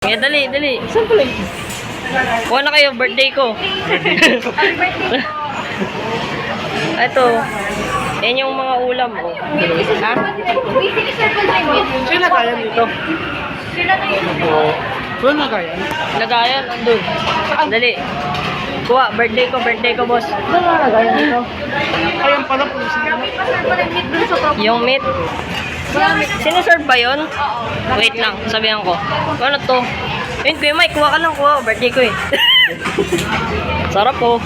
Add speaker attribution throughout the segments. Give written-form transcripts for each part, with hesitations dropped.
Speaker 1: Sige, dali, dali.
Speaker 2: Saan pala yun?
Speaker 1: Kuha na kayo, birthday ko.
Speaker 3: Happy birthday po.
Speaker 1: Ito. Yan yung mga ulam, oh. Ha?
Speaker 2: Sino nagayan dito? Sino nagayan?
Speaker 1: Lagayan, andun. Dali. Kuha, birthday ko, boss.
Speaker 2: Sino nagayan dito? Ayan pala po.
Speaker 1: Yung meat. Sinuserve ba yun? Wait lang, sabihan ko. Ano to? Yun, Kuya Mike, kuha ka lang, kuha. Birthday ko eh. Sarap po.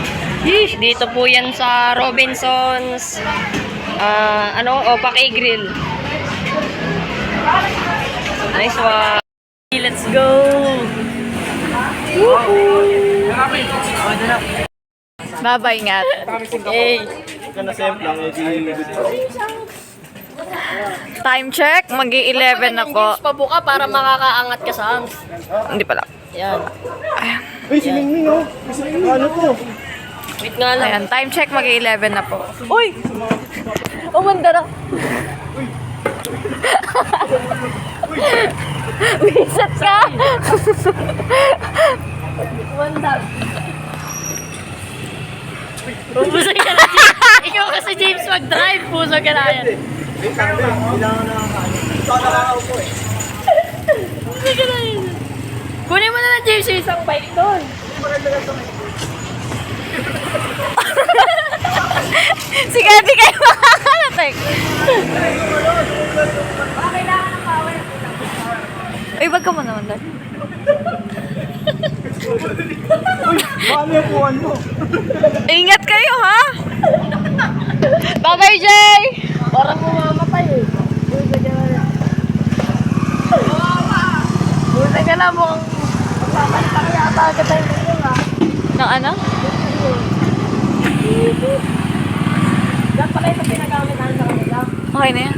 Speaker 1: Yeesh, dito po yan sa Robinsons. Opake Grill. Nice one. Let's go.
Speaker 3: Bye-bye, ingat.
Speaker 1: Hey.
Speaker 3: Time check, magi-11 na po.
Speaker 1: Pabuka para makakaangat ka sa hands.
Speaker 3: Hindi pala.
Speaker 1: Yan.
Speaker 2: Uy, si Mingming oh. Ano to?
Speaker 1: Wait nga lang.
Speaker 3: Ayan, time check, magi-11 na po. Uy! Umanda na. Wiset ka!
Speaker 1: Umanda. Pusag ka na, James. Ikaw kasi, James, mag-drive. Pusag ka na yan. Pusag ka na yan. Kunin mo na lang, James, yung isang bike doon.
Speaker 3: Sige, di kayo makakalatek. Uy, wag ka mo naman doon.
Speaker 2: Paano yung puwan mo?
Speaker 3: Ingat kayo, ha? Bye-bye, Jay!
Speaker 1: Parang mamamatay eh. Pusag ka na yan. Pusag ka na mo. Magpapalita ka yata agad tayo dito, ha?
Speaker 3: Nang ano?
Speaker 1: Diyan pala yung pinagamit natin sa kanila.
Speaker 3: Okay na yan.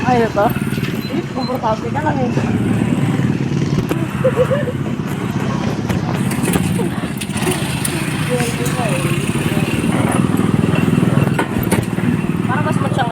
Speaker 1: Ay, ito? Komportable ka lang eh.